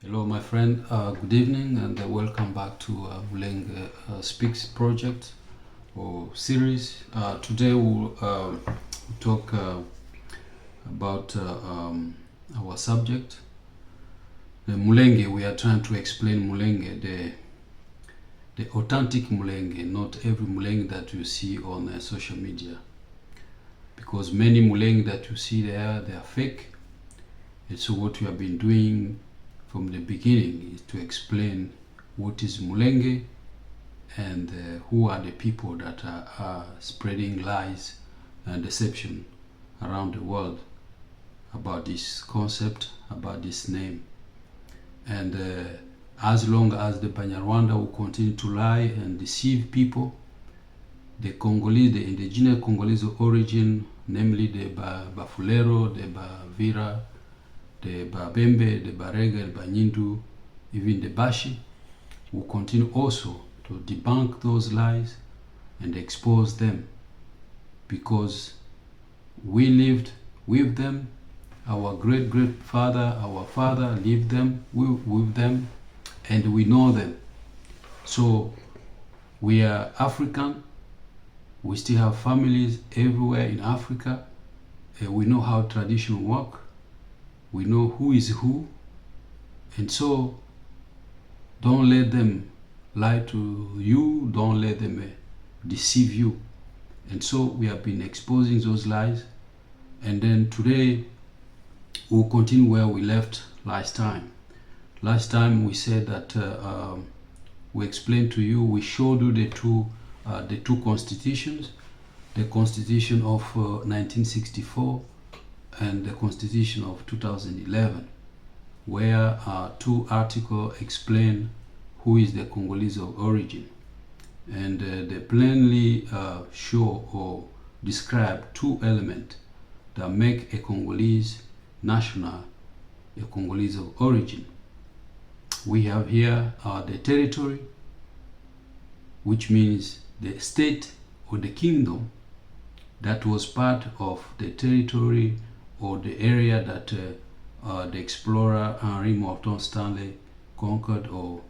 Hello, my friend. Good evening, and welcome back to Mulenge Speaks project or series. Today we'll talk about our subject, the Mulenge. We are trying to explain Mulenge, the authentic Mulenge, not every Mulenge that you see on social media, because many Mulenge that you see there, they are fake. And so what we have been doing from the beginning is to explain what is Mulenge and who are the people that are spreading lies and deception around the world about this concept, about this name. And as long as the Banyarwanda will continue to lie and deceive people, the Congolese, the indigenous Congolese of origin, namely the Bafulero, the Bavira, the Babembe, the Barega, the Banyindu, even the Bashi, will continue also to debunk those lies and expose them, because we lived with them, our great-great-father, our father lived them with them, and we know them. So we are African, we still have families everywhere in Africa, we know how tradition works. We know who is who, and so don't let them lie to you, don't let them deceive you. And so we have been exposing those lies, and then today we'll continue where we left last time. Last time we said that we explained to you, we showed you the two constitutions, the Constitution of 1964 and the Constitution of 2011, where two articles explain who is the Congolese of origin, and they plainly show or describe two elements that make a Congolese national a Congolese of origin. We have here the territory, which means the state or the kingdom that was part of the territory or the area that the explorer Henri Morton Stanley conquered or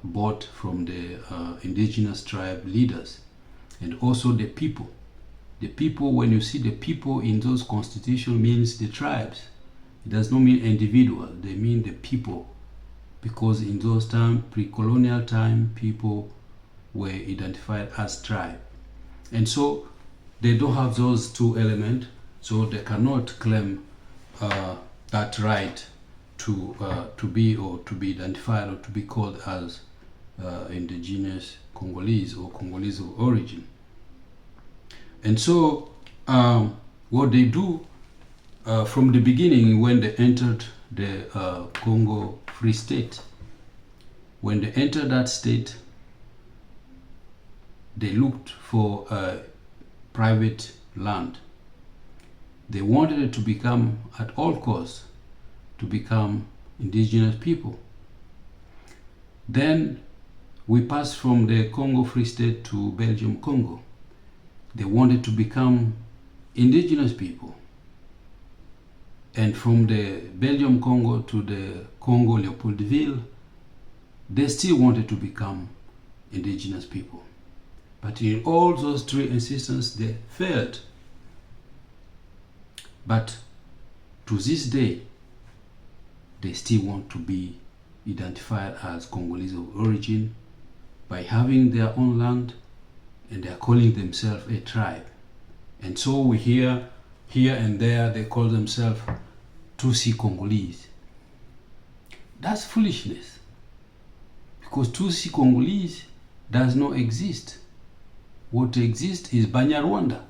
bought from the indigenous tribe leaders. And also the people. The people, when you see the people in those constitutions, means the tribes. It does not mean individual, they mean the people. Because in those times, pre-colonial time, people were identified as tribe. And so they don't have those two elements, so they cannot claim that right to be identified or to be called as indigenous Congolese or Congolese of origin. And so what they do from the beginning, when they entered the Congo Free State, when they entered that state, they looked for private land. They wanted it to become, at all costs, to become indigenous people. Then we passed from the Congo Free State to Belgium Congo. They wanted to become indigenous people. And from the Belgium Congo to the Congo Leopoldville, they still wanted to become indigenous people. But in all those three instances, they failed. But to this day, they still want to be identified as Congolese of origin by having their own land, and they are calling themselves a tribe. And so we hear here and there they call themselves Tutsi Congolese. That's foolishness, because Tutsi Congolese does not exist. What exists is Banyarwanda,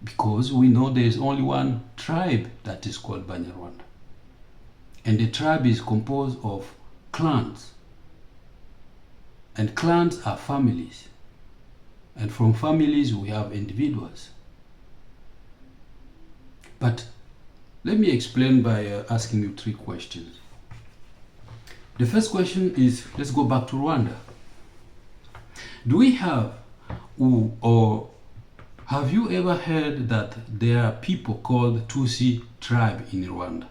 because we know there is only one tribe that is called Banyarwanda. And the tribe is composed of clans. And clans are families. And from families we have individuals. But let me explain by asking you three questions. The first question is, let's go back to Rwanda. Do we have, or have you ever heard that there are people called Tutsi tribe in Rwanda?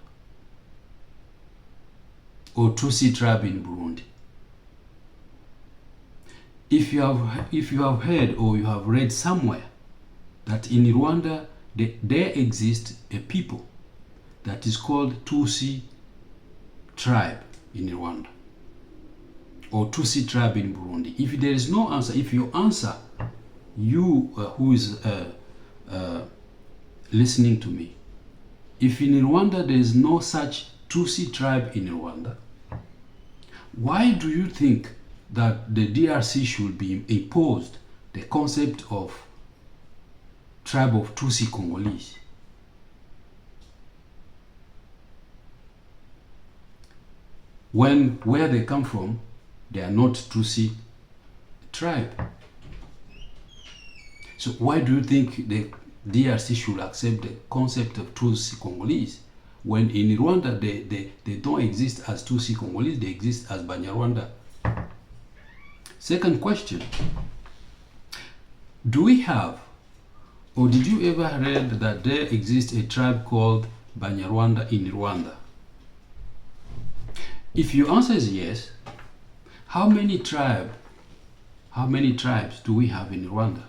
or Tutsi tribe in Burundi. If you have heard or you have read somewhere that in Rwanda there exists a people that is called Tutsi tribe in Rwanda or Tutsi tribe in Burundi, if there is no answer, if your answer, you who is listening to me, if in Rwanda there is no such Tutsi tribe in Rwanda, why do you think that the DRC should be imposed the concept of tribe of Tutsi Congolese? When where they come from, they are not Tutsi tribe. So why do you think the DRC should accept the concept of Tutsi Congolese when in Rwanda they don't exist as Tutsi Congolese, they exist as Banyarwanda? Second question, do we have, or did you ever read that there exists a tribe called Banyarwanda in Rwanda? If your answer is yes, how many tribes do we have in Rwanda?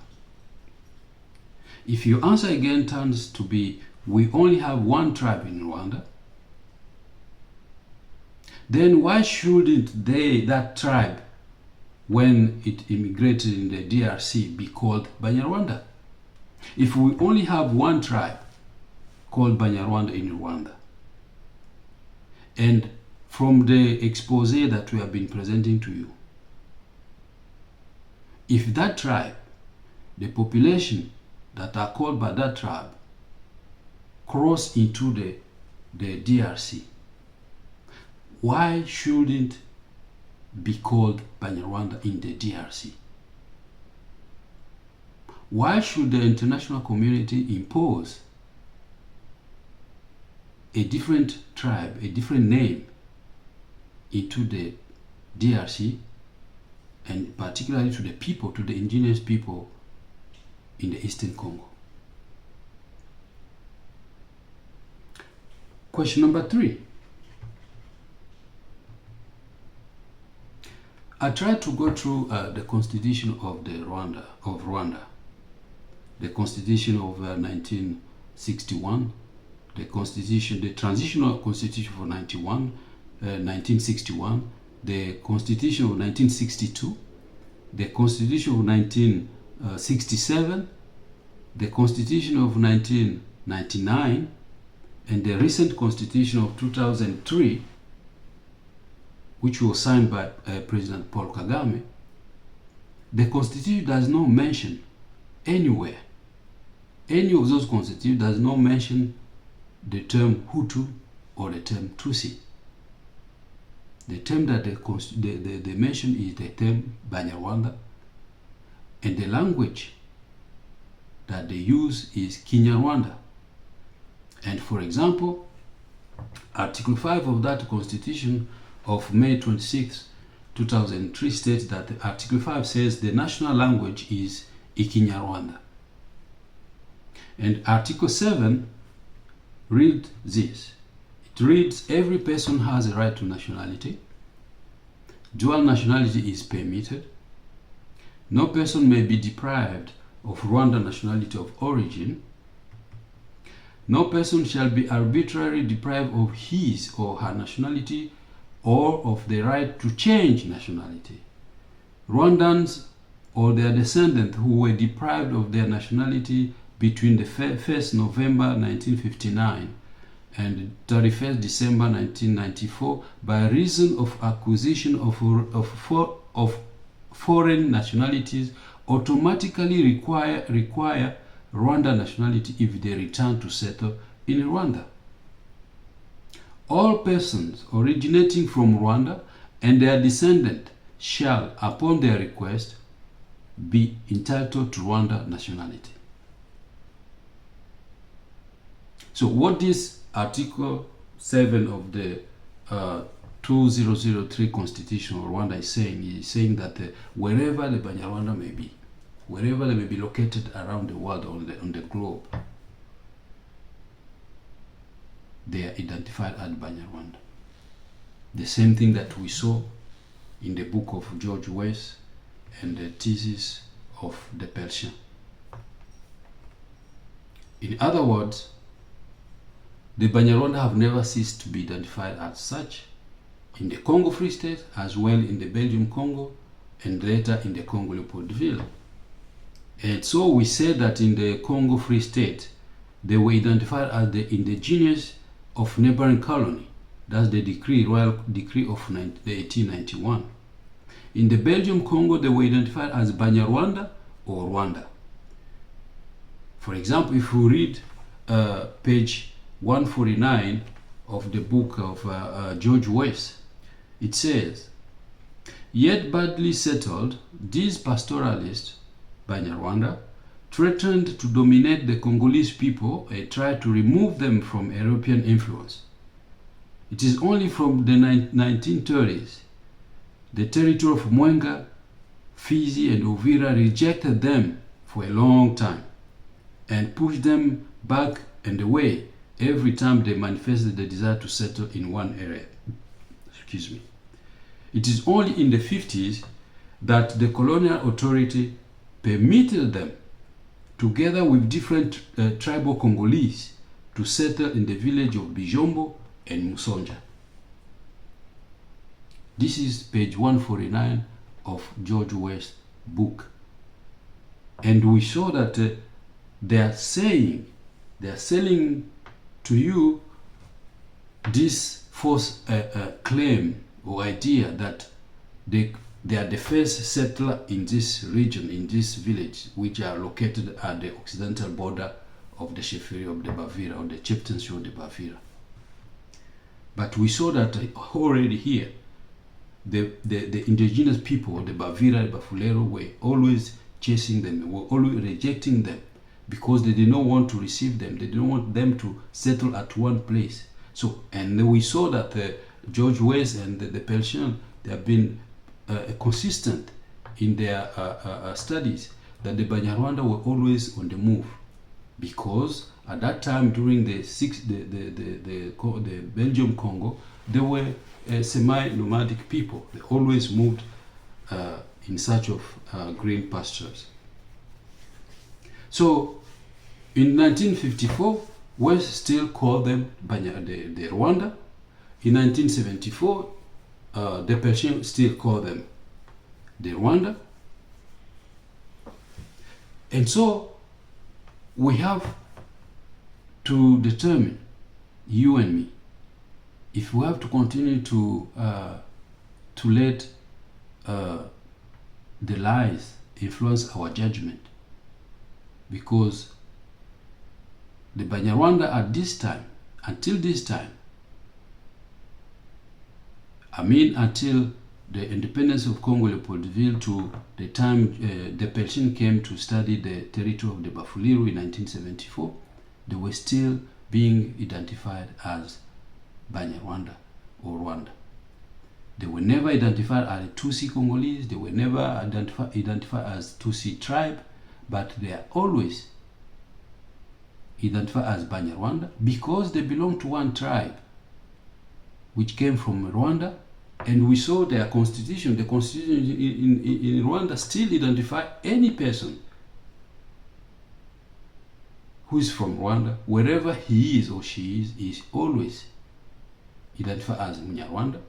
If your answer again turns to be we only have one tribe in Rwanda, then why shouldn't that tribe, when it immigrated in the DRC, be called Banyarwanda? If we only have one tribe called Banyarwanda in Rwanda, and from the expose that we have been presenting to you, if that tribe, the population that are called by that tribe, cross into the DRC, why shouldn't be called Banyarwanda in the DRC? Why should the international community impose a different tribe, a different name into the DRC, and particularly to the people, to the indigenous people in the Eastern Congo? Question number 3. I tried to go through the constitution of Rwanda, the constitution of 1961, the transitional constitution for 1961, the constitution of 1962, the constitution of 1967, the constitution of 1999, and the recent constitution of 2003, which was signed by President Paul Kagame. The constitution does not mention anywhere, any of those constitutions does not mention the term Hutu or the term Tutsi. The term that they mention is the term Banyarwanda, and the language that they use is Kinyarwanda. And for example, Article 5 of that Constitution of May 26, 2003 states that Article 5 says the national language is Ikinyarwanda. And Article 7 reads this. It reads, every person has a right to nationality. Dual nationality is permitted. No person may be deprived of Rwandan nationality of origin. No person shall be arbitrarily deprived of his or her nationality or of the right to change nationality. Rwandans or their descendants who were deprived of their nationality between the 1st November 1959 and 31st December 1994 by reason of acquisition of foreign nationalities automatically require Rwanda nationality if they return to settle in Rwanda. All persons originating from Rwanda and their descendants shall, upon their request, be entitled to Rwanda nationality. So what this Article 7 of the 2003 Constitution of Rwanda is saying that wherever the Banyarwanda may be, wherever they may be located around the world on the globe, they are identified as Banyarwanda. the same thing that we saw in the book of George West and the thesis of the Persian. In other words, the Banyarwanda have never ceased to be identified as such in the Congo Free State, as well in the Belgium Congo, and later in the Congo Leopoldville. And so we said that in the Congo Free State, they were identified as the indigenous of neighboring colony. That's the Royal Decree of 1891. In the Belgium Congo, they were identified as Banyarwanda or Rwanda. For example, if we read page 149 of the book of George West, it says, "Yet badly settled, these pastoralists, Banyarwanda, threatened to dominate the Congolese people and tried to remove them from European influence. It is only from the 1930s the territory of Mwenga, Fizi, and Uvira rejected them for a long time and pushed them back and away every time they manifested the desire to settle in one area." Excuse me. It is only in the 50s that the colonial authority permitted them, together with different tribal Congolese, to settle in the village of Bijombo and Musonja. This is page 149 of George West's book. And we saw that they are selling to you this false claim or idea that they are the first settler in this region, in this village, which are located at the occidental border of the Sheffield of the Bavira, or the chieftaincy of the Bavira. But we saw that already here, the indigenous people, the Bavira, the Bafulero, were always chasing them, were always rejecting them, because they did not want to receive them. They didn't want them to settle at one place. So, and we saw that George West and the Persian, they have been consistent in their studies, that the Banyarwanda were always on the move, because at that time during the Belgium Congo, they were semi-nomadic people. They always moved in search of green pastures. So in 1954, West still called them the Rwanda. In 1974, the Persian still called them the Rwanda. And so we have to determine, you and me, if we have to continue to let the lies influence our judgment, because the Banyarwanda at this time, until this time, I mean until the independence of Congo Leopoldville, to the time the Persian came to study the territory of the Bafuliru in 1974, they were still being identified as Banyarwanda or Rwanda. They were never identified as Tutsi Congolese, they were never identified as Tutsi tribe, but they are always identified as Banyarwanda because they belong to one tribe which came from Rwanda. And we saw their constitution. The constitution in Rwanda still identify any person who is from Rwanda, wherever he is or she is always identified as Munyarwanda,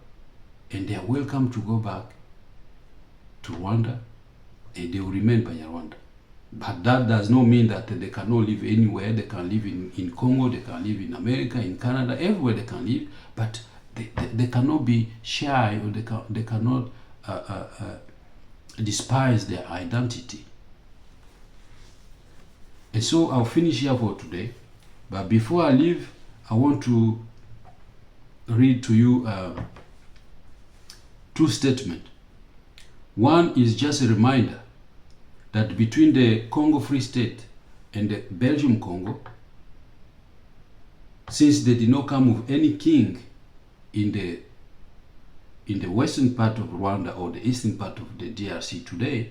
and they are welcome to go back to Rwanda, and they will remain Banyarwanda. But that does not mean that they cannot live anywhere. They can live in Congo, they can live in America, in Canada, everywhere they can live, but they cannot be shy, or they cannot despise their identity. And so I'll finish here for today. But before I leave, I want to read to you two statements. One is just a reminder that between the Congo Free State and the Belgium Congo, since they did not come with any king in the western part of Rwanda or the eastern part of the DRC today,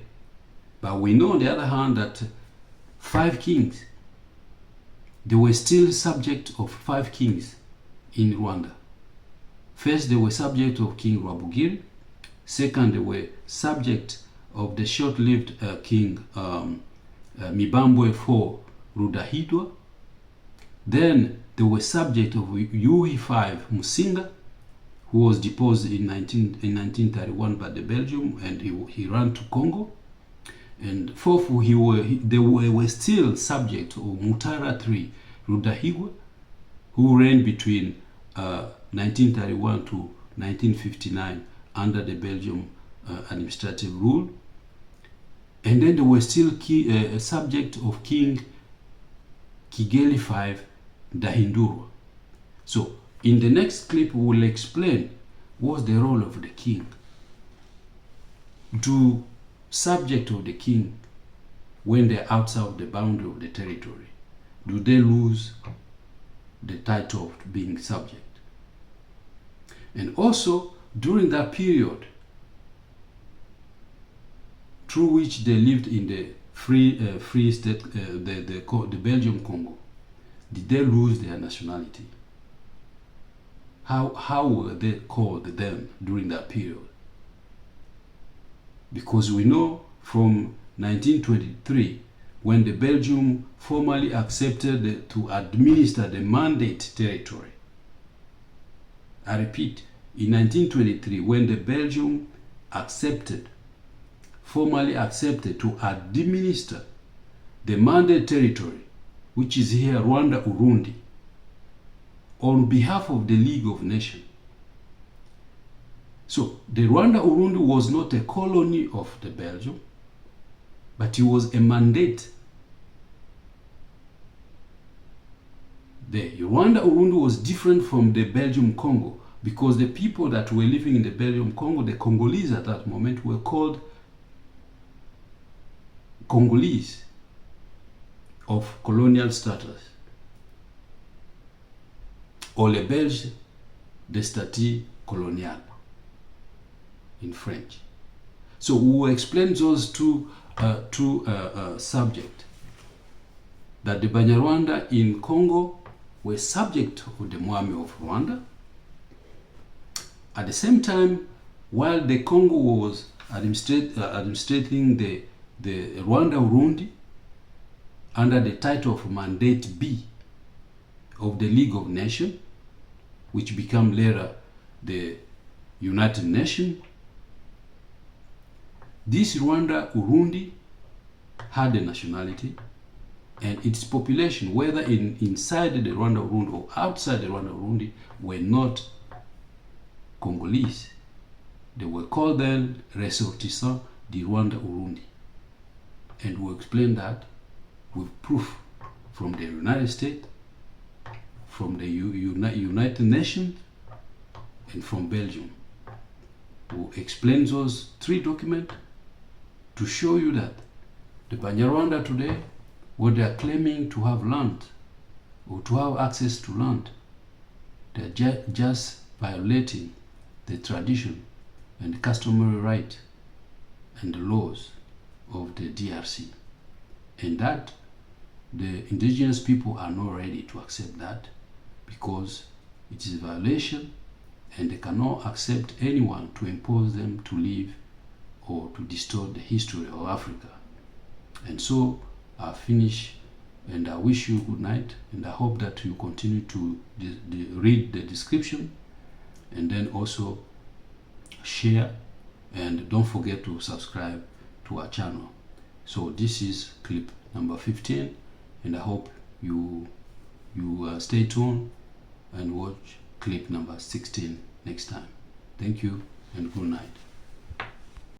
but we know on the other hand that 5 kings, they were still subject of 5 kings in Rwanda. First, they were subject of King Rwabugiri. Second, they were subject of the short-lived King Mibambwe IV Rudahigwa. Then they were subject of Yuhi V Musinga, who was deposed in 1931 by the Belgium, and he ran to Congo. And fourth, they were still subject of Mutara III Rudahigwa, who reigned between 1931 to 1959 under the Belgium administrative rule. And then they were still subject of King Kigeli V Ndahindurwa. So in the next clip, we will explain what's the role of the king. Do subject of the king, when they're outside of the boundary of the territory, do they lose the title of being subject? And also, during that period through which they lived in the free state, the Belgium Congo, did they lose their nationality? How were they called then during that period? Because we know from 1923, when the Belgium formally accepted to administer the Mandate territory. I repeat, in 1923, when the Belgium formally accepted to administer the Mandate territory, which is here Rwanda, Urundi, on behalf of the League of Nations. So the Rwanda Urundi was not a colony of the Belgium, but it was a mandate. The Rwanda Urundi was different from the Belgium Congo, because the people that were living in the Belgium Congo, the Congolese at that moment, were called Congolese of colonial status, or les Belges de statut colonial in French. So we will explain those two subjects. That the Banyarwanda in Congo were subject of the Mwami of Rwanda. At the same time, while the Congo was administrating the Rwanda Urundi under the title of Mandate B of the League of Nations, which became later the United Nations, this Rwanda Urundi had a nationality, and its population, whether inside the Rwanda Urundi or outside the Rwanda Urundi, were not Congolese. They were called then ressortissants du Rwanda Urundi. And we'll explain that with proof from the United States, from the United Nations, and from Belgium. We'll explain those three documents to show you that the Banyarwanda today, when they are claiming to have land or to have access to land, they're just violating the tradition and customary right and the laws of the DRC. And that the indigenous people are not ready to accept that, because it is a violation, and they cannot accept anyone to impose them to live or to distort the history of Africa. And so I finish, and I wish you good night, and I hope that you continue to read the description, and then also share, and don't forget to subscribe to our channel. So this is clip number 15, and I hope you stay tuned and watch clip number 16 next time. Thank you and good night.